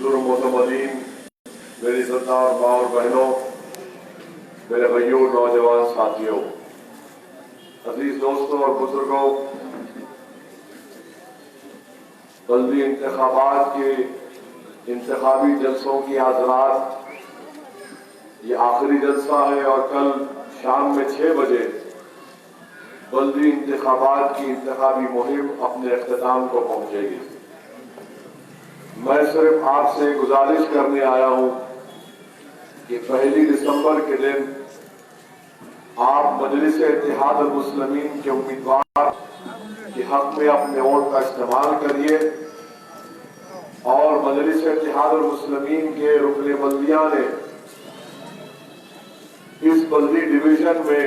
बुजुर्ग मोहतरमीन, मेरी सरदार माँ और बहनों, मेरे भाइयों, नौजवान साथियों, अजीज दोस्तों और बुजुर्गों, बल्दी इंतखाबात के इंतखाबी जलसों की आज रात ये आखिरी जलसा है और कल शाम में 6 बजे बल्दी इंतखाबात की इंतखाबी मुहिम अपने अख्ताम को पहुंचेगी। मैं सिर्फ आपसे गुजारिश करने आया हूं कि 1 दिसंबर के दिन आप मजलिस इत्तेहाद मुस्लिमीन के उम्मीदवार के हक में अपने वोट का इस्तेमाल करिए और मजलिस इत्तेहाद मुस्लिमीन के रुकने बल्दिया ने इस बल्दी डिवीजन में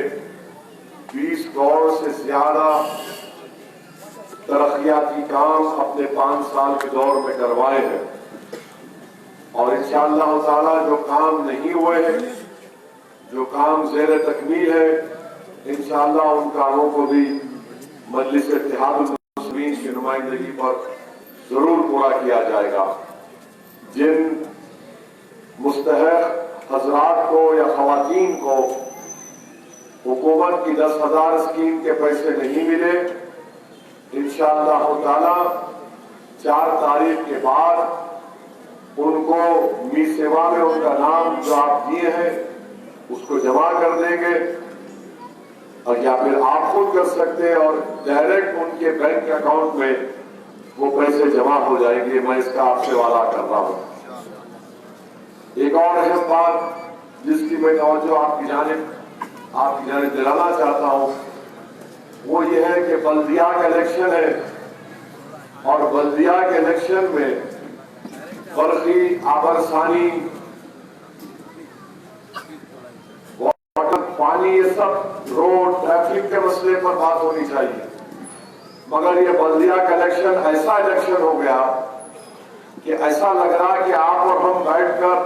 20 करोड़ से ज्यादा तरक्याती काम अपने 5 साल के दौर में करवाए हैं और इंशाअल्लाह ताला जो काम नहीं हुए हैं, जो काम ज़ेर तकमील है, इंशाअल्लाह उन कामों को भी मजलिस इत्तेहाद मुस्लिमीन की नुमाइंदगी पर जरूर पूरा किया जाएगा। जिन मुस्तहक हजरात को या खवातीन को हुकूमत की 10,000 स्कीम के पैसे नहीं मिले, इंशाअल्लाह ताला 4 तारीख के बाद उनको मी सेवा में उनका नाम जो आप दिए हैं उसको जमा कर देंगे और या फिर आप खुद कर सकते हैं और डायरेक्ट उनके बैंक अकाउंट में वो पैसे जमा हो जाएंगे। मैं इसका आपसे वादा कर रहा हूं। एक और अहम बात जिसकी मैं तवज्जो आपकी जानिब दिलाना चाहता हूं वो ये है कि बल्दिया का इलेक्शन है और बल्दिया के इलेक्शन में बरखी, आबरसानी, वाटर, पानी, ये सब रोड, ट्रैफिक के मसले पर बात होनी चाहिए। मगर ये बल्दिया का इलेक्शन ऐसा इलेक्शन हो गया कि ऐसा लग रहा कि आप और हम बैठकर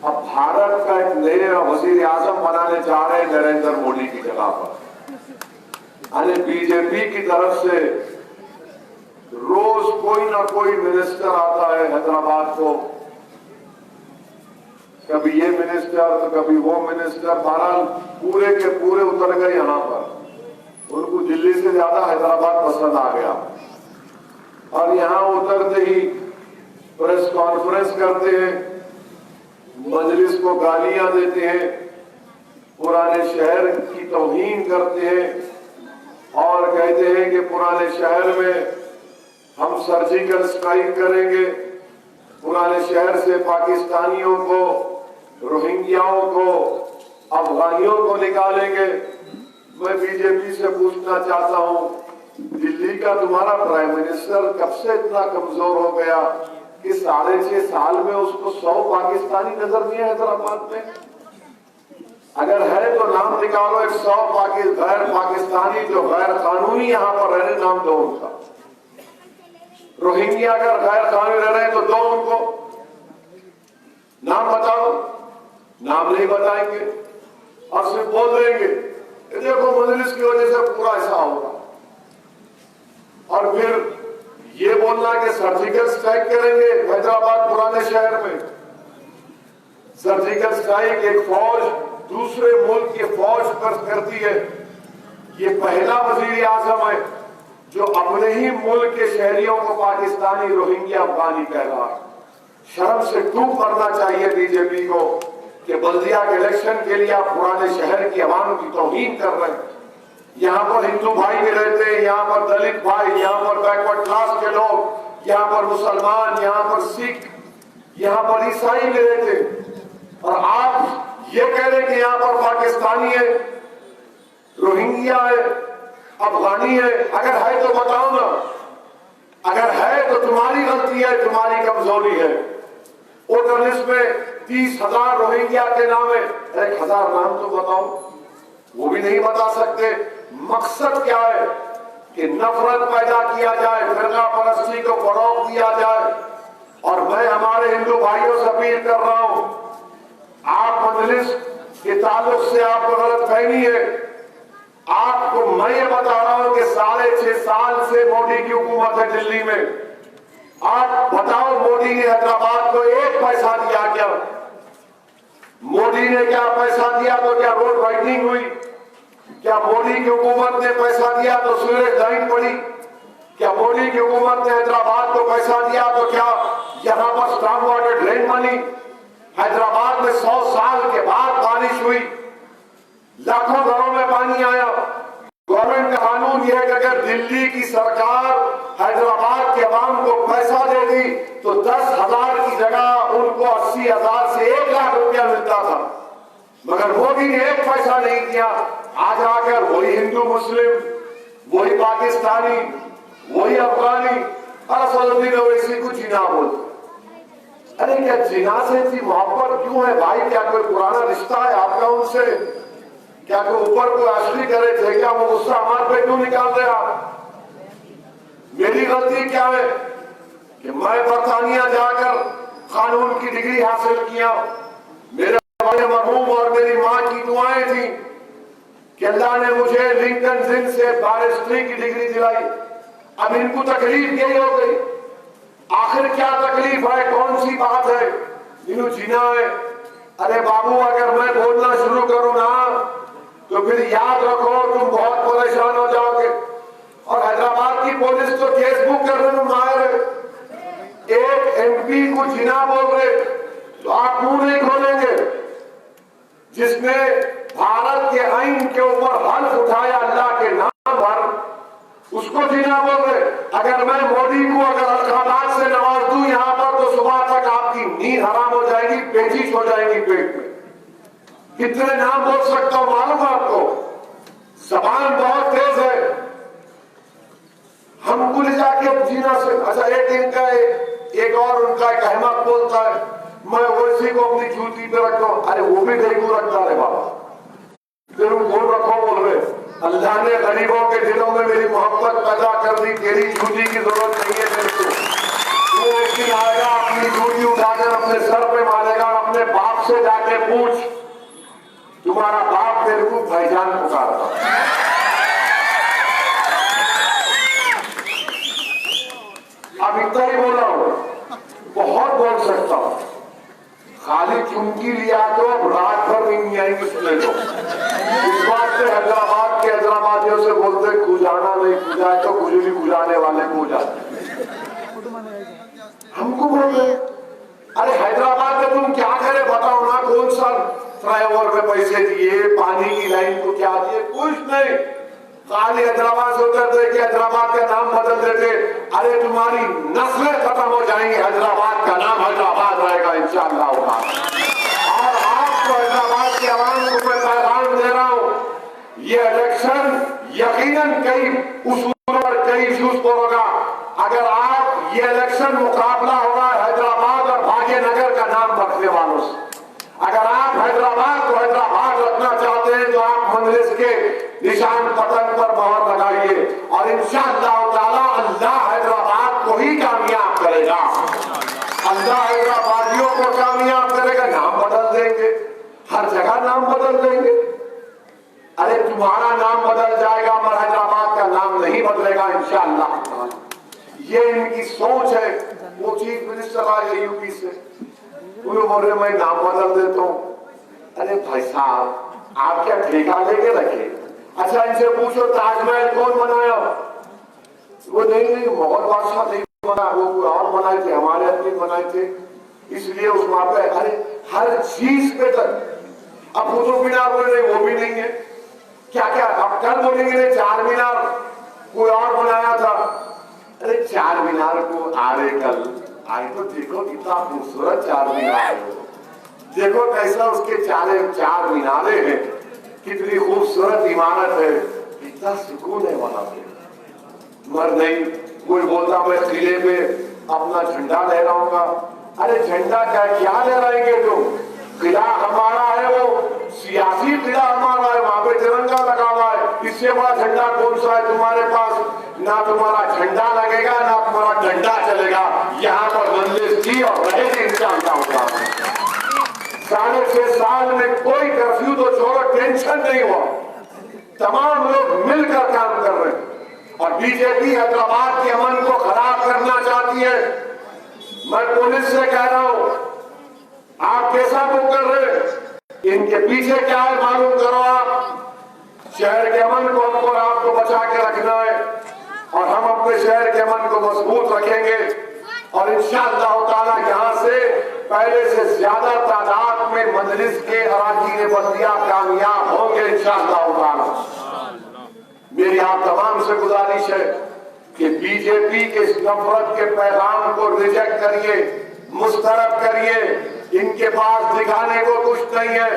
अब भारत का एक नया वजीर आजम बनाने जा रहे हैं नरेंद्र मोदी की जगह पर। यानी बीजेपी की तरफ से रोज कोई ना कोई मिनिस्टर आता है हैदराबाद को, कभी ये मिनिस्टर तो कभी वो मिनिस्टर, बहरहाल पूरे के पूरे उतर गए यहां पर। उनको दिल्ली से ज्यादा हैदराबाद पसंद आ गया और यहां उतरते ही प्रेस कॉन्फ्रेंस करते हैं, मजलिस को गालियां देते हैं, पुराने शहर की तौहीन करते हैं और कहते हैं कि पुराने शहर में हम सर्जिकल स्ट्राइक करेंगे, पुराने शहर से पाकिस्तानियों को, रोहिंग्याओं को, अफगानियों को निकालेंगे। मैं बीजेपी से पूछना चाहता हूं, दिल्ली का तुम्हारा प्राइम मिनिस्टर कब से इतना कमजोर हो गया कि 6.5 साल में उसको 100 पाकिस्तानी नजर नहीं है हैदराबाद में? अगर है तो नाम निकालो, 100 गैर पाकिस्तानी जो गैर कानूनी यहाँ पर रहने, नाम दो उनका। रोहिंग्या अगर गैर कानूनी रह रहे हैं तो दो उनको नाम बताओ। नाम नहीं बताएंगे और सिर्फ बोल देंगे देखो मजलिस की वजह से पूरा ऐसा होगा, और फिर ये बोलना कि सर्जिकल स्ट्राइक करेंगे हैदराबाद पुराने शहर में। सर्जिकल स्ट्राइक एक फौज दूसरे मुल्क की फौज पर करती है। ये पहला वजीर आजम है जो अपने ही मुल्क के शहरियों को पाकिस्तानी, रोहिंग्या, अफगानी कह रहा है। शर्म से टूट पड़ना चाहिए बीजेपी को कि बल्दिया के इलेक्शन के लिए आप पुराने शहर की आवाम की तौहीन कर रहे हैं। यहाँ पर हिंदू भाई भी रहते हैं, यहाँ पर दलित भाई, यहाँ पर बैकवर्ड क्लास के लोग, यहाँ पर मुसलमान, यहाँ पर सिख, यहाँ पर ईसाई भी रहते हैं। और आप ये कह रहे हैं कि यहाँ पर पाकिस्तानी है, रोहिंग्या है, अफगानी है। अगर है तो बताओ ना, अगर है तो तुम्हारी गलती है, तुम्हारी कमजोरी है। वोटर लिस्ट में 30,000 रोहिंग्या के नाम है, 1,000 नाम तो बताओ, वो भी नहीं बता सकते। मकसद क्या है कि नफरत पैदा किया जाए, फिरका परस्ती को फरोग दिया जाए। और मैं हमारे हिंदू भाइयों से अपील कर रहा हूं, आप मजलिस के ताल्लुक से आपको गलत फहमी है। आपको मैं ये बता रहा हूं कि 6.5 साल से मोदी की हुकूमत है दिल्ली में। आप बताओ, मोदी ने हैदराबाद को एक पैसा दिया क्या? मोदी ने क्या पैसा दिया तो क्या रोड वाइडनिंग हुई? क्या मोदी की हुकूमत ने पैसा दिया तो सीवरेज लाइन पड़ी? क्या मोदी की हुकूमत ने हैदराबाद को पैसा दिया तो क्या यहां पर स्टॉर्म वाटर ड्रेन बनी? हैदराबाद में 100 साल के बाद बारिश हुई, लाखों घरों में पानी आया। गवर्नमेंट का कानून यह है कि अगर दिल्ली की सरकार हैदराबाद के अवाम को पैसा देगी तो 10,000 की जगह उनको 80,000 से 1 लाख रुपया मिलता था, मगर मोदी ने एक पैसा नहीं दिया। आज आकर वही हिंदू मुस्लिम, वही पाकिस्तानी, वही अफगानी असदुद्दीन ओवैसी को जिना बोलते। अरे क्या जिना से इतनी मोहब्बत क्यों है भाई? क्या कोई पुराना रिश्ता है आपका उनसे? क्या कोई ऊपर को आश्री करे थे क्या? वो गुस्सा हमारे पे क्यों निकाल रहे आप? मेरी गलती क्या है कि मैं बरतानिया जाकर कानून की डिग्री हासिल किया। मेरे मरहूम और मेरी माँ की दुआएं थी कि अल्लाह ने मुझे लिंकन जिन से बैरिस्ट्री की डिग्री दिलाई। अब इनको तकलीफ यही हो गई। आखिर क्या तकलीफ है? कौन सी बात है? इन्हों जीना है। अरे बाबू, अगर मैं बोलना शुरू करूं ना तो फिर याद रखो तुम बहुत परेशान हो जाओगे। और हैदराबाद की पुलिस तो केस बुक करने में माहिर है। एक एमपी को जिना बोल रहे तो आप मुंह नहीं खोलेंगे? जिसने भारत के आईन के ऊपर हल्फ उठाया अल्लाह के नाम पर, उसको जिना बोल रहे। अगर मैं मोदी को अगर अलकाबाद से नवाज दूं यहां पर तो सुबह तक आपकी नींद हराम हो जाएगी, पेचिश हो जाएगी पेट में। कितने नाम बोल सकता हूं मालूम आपको? जबान बहुत तेज है। हमको ले जाके जीना से अच्छा एक इनका एक और उनका एक अहमद बोलता है मैं ओवैसी को अपनी जूती पे रखता हूं। अरे वो भी नहीं को रखता है बाबा, फिर कौन रखो बोल रहे? अल्लाह ने गरीबों के दिलों में मेरी मोहब्बत पैदा कर दी। तेरी जूती की जरूरत नहीं है मेरे को। वो एक दिन आएगा अपनी जूती उठाकर अपने सर पे मारेगा और अपने बाप से जाके पूछ, तुम्हारा बाप मेरे को भाईजान पुकारता। अब इतना ही बोला हूं, बहुत बोल सकता हूं। खाली चुमकी लिया तो अब रात भर नहीं आएंगे सुने तो। इस बात से हैदराबादियों से बोलते गुजाना नहीं गुजाए तो गुजरी गुजाने वाले को जाते। हमको बोल रहे अरे हैदराबाद में तुम क्या करे बताओ ना? कौन सा फ्लाईओवर में पैसे दिए, पानी की लाइन को क्या दिए? कुछ नहीं। खाली हैदराबाद से उतरते कि हैदराबाद का नाम बदल देते। अरे तुम्हारी नस्लें खत्म हो जाएंगी, हैदराबाद का नाम हैदराबाद रहेगा इंशाअल्लाह। और आपको हैदराबाद के अवाम को मैं पैगाम दे रहा हूं, ये इलेक्शन यकीनन कई उसूलों पर कई इश्यूज पर होगा। अगर आप ये इलेक्शन मुकाबला होगा हैदराबाद और भाग्यनगर का नाम रखने वालों से। अगर आप हैदराबाद को हैदराबाद रखना चाहते हैं तो आप मंजलिस के निशान पतन पर मोहर लगाइए और इंशाअल्लाह ताला अल्लाह हैदराबाद को ही कामयाब करेगा। अल्लाह हैदराबादियों को कामयाब करेगा। नाम बदल देंगे, हर जगह नाम बदल देंगे। अरे तुम्हारा नाम बदल जाएगा मगर हैदराबाद का नाम नहीं बदलेगा इंशाअल्लाह। ये इनकी सोच है। वो चीफ मिनिस्टर आए यूपी से, उन्होंने बोले मैं नाम बदल देता हूं। अरे भाई साहब, आप क्या ठेका लेके रखे? अच्छा इनसे पूछो ताजमहल कौन बनाया? वो नहीं मुगल बादशाह नहीं बना, वो कोई और बनाए थे, हमारे आदमी बनाए थे, इसलिए उस वहां पे अरे हर चीज पे तक। अब कुतुब मीनार बोले वो भी नहीं है। क्या क्या अब कल बोलेंगे चार मीनार कोई और बनाया था। अरे चार मीनार को आरे कल आए तो देखो कितना खूबसूरत चार मीनार है। देखो कैसा उसके चार मीनारे हैं, कितनी खूबसूरत इमारत है, कितना सुकून है वहां पे। मर नहीं कोई बोलता मैं किले पे अपना झंडा लहराऊंगा। अरे झंडा क्या लहराएंगे तुम? किला हमारा है, वो सियासी किला हमारा है, वहां पे तिरंगा लगा हुआ है। इससे बड़ा झंडा कौन सा है तुम्हारे पास? ना तुम्हारा झंडा लगेगा ना तुम्हारा डंडा चलेगा। यहाँ पर मंजिल थी और रहेगी इंशाअल्लाह। 6.5 साल में कोई कर्फ्यू तो छोड़ो, टेंशन नहीं हुआ। तमाम लोग मिलकर काम कर रहे हैं और बीजेपी हैदराबाद के अमन को खराब करना चाहती है। मैं पुलिस से कह रहा हूं, आप कैसा बुक कर रहे हैं, इनके पीछे क्या है मालूम करो। आप शहर के अमन को हमको और आपको बचा के रखना है और हम अपने शहर के अमन को मजबूत रखेंगे और इंशाअल्लाह ताला यहां से पहले से ज्यादा तादाद में मजलिस के अराकीन बल्दिया कामयाब होंगे इंशाअल्लाह ताला। मेरी आप तमाम से गुजारिश है कि बीजेपी के इस नफरत के पैगाम को रिजेक्ट करिए, मुस्तरद करिए। इनके पास दिखाने को कुछ नहीं है।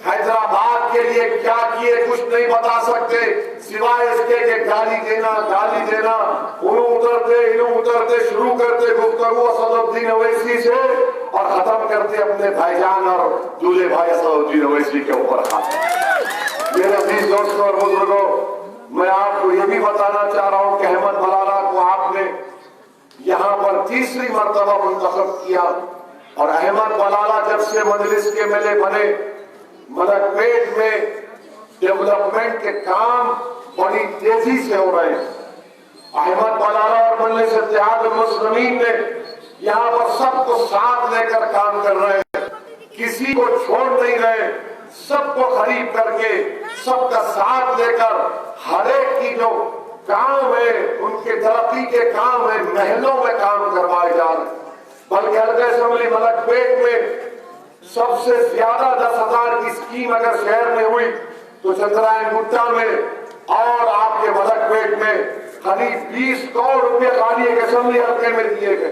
हैदराबाद के लिए क्या किए कुछ नहीं बता सकते, सिवाय इसके कि गाली देना उन्हों उतरते शुरू करते गुफ्तगू असदुद्दीन ओवैसी से और खत्म करते अपने भाईजान और दूल्हे भाई असदुद्दीन ओवैसी के ऊपर। मेरे अजीज दोस्तों और बुजुर्गों, मैं आपको ये भी बताना चाह रहा हूं कि अहमद मलाला को आपने यहां पर तीसरी मर्तबा मुंतखब किया और अहमद मलाला जब से मजलिस के एमएलए बने, मलकपेट में डेवलपमेंट के काम बड़ी तेजी से हो रहे हैं। अहमद मलाला और मजलिस इत्तेहादुल मुस्लिमीन ने यहाँ पर सबको साथ लेकर काम कर रहे हैं, किसी को छोड़ नहीं रहे, सबको खरीद करके सबका साथ लेकर हर एक की जो काम है, उनके तरक्की के काम है, महलों में काम करवाए जा रहे हैं। बल्कि हल्का असेंबली मलकपेट में सबसे ज्यादा 10,000 की स्कीम अगर शहर में हुई तो चंद्रायन गुट्टा में और आपके मलकपेट में करीब 20 करोड़ रुपए खाली एक असेंबली हल्के में दिए गए।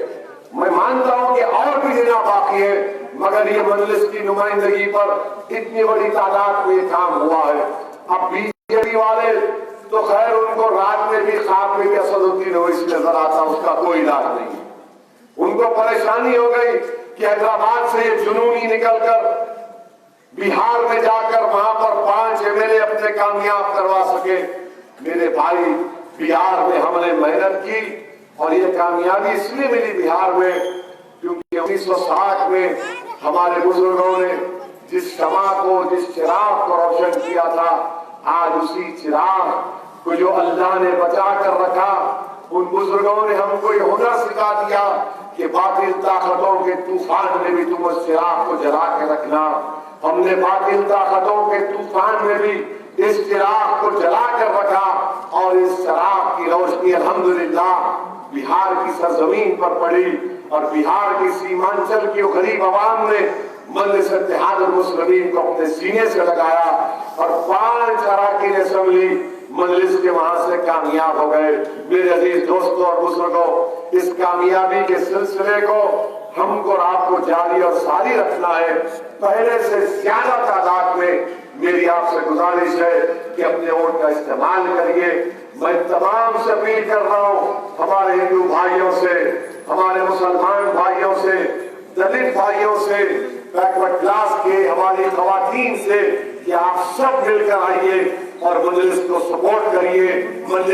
मैं मानता हूं कि और भी देना बाकी है, मगर ये मजलिस की नुमाइंदगी पर इतनी बड़ी तादाद में काम हुआ है। अब बीजेपी वाले तो खैर उनको रात में भी ख्वाब में भी असदुद्दीन ओवैसी नजर आता, उसका कोई इलाज नहीं। उनको परेशानी हो गई कि हैदराबाद से ये जुनूनी निकलकर बिहार में जाकर वहां पर 5 एमएलए अपने कामयाब करवा सके। मेरे भाई, बिहार में हमने मेहनत की और ये कामयाबी इसलिए मिली बिहार में क्योंकि 1960 में हमारे बुजुर्गों ने जिस शमा को, जिस चिराग को रोशन किया था, आज उसी चिराग को जो अल्लाह ने बचा कर रखा, उन बुजुर्गों ने हमको ये हुनर सिखा दिया कि बातिल ताकतों के तूफान में भी तुम उस चिराग को जला के रखना। हमने बातिल ताकतों के तूफान में भी इस चिराग को जला कर रखा और इस चिराग की रोशनी अल्हम्दुलिल्लाह बिहार की सरजमीन पर पड़ी और बिहार की सीमांचल की गरीब आवाम ने मजलिस इत्तेहादुल मुस्लिमीन को अपने सीने से लगाया और 5 अराकीन असेंबली मजलिस के वहां से कामयाब हो गए। मेरे अजीज दोस्तों और बुजुर्गों, इस कामयाबी के सिलसिले को हमको और आपको जारी और सारी रखना है। पहले से ज्यादा तादाद में मेरी आपसे गुजारिश है कि अपने वोट का इस्तेमाल करिए। मैं तमाम से अपील कर रहा हूं, हमारे हिंदू भाइयों से, हमारे मुसलमान भाइयों से, दलित भाइयों से, बैकवर्ड क्लास के हमारी खवातीन से कि आप सब मिलकर आइए और मजलिस को सपोर्ट करिए। मजलिस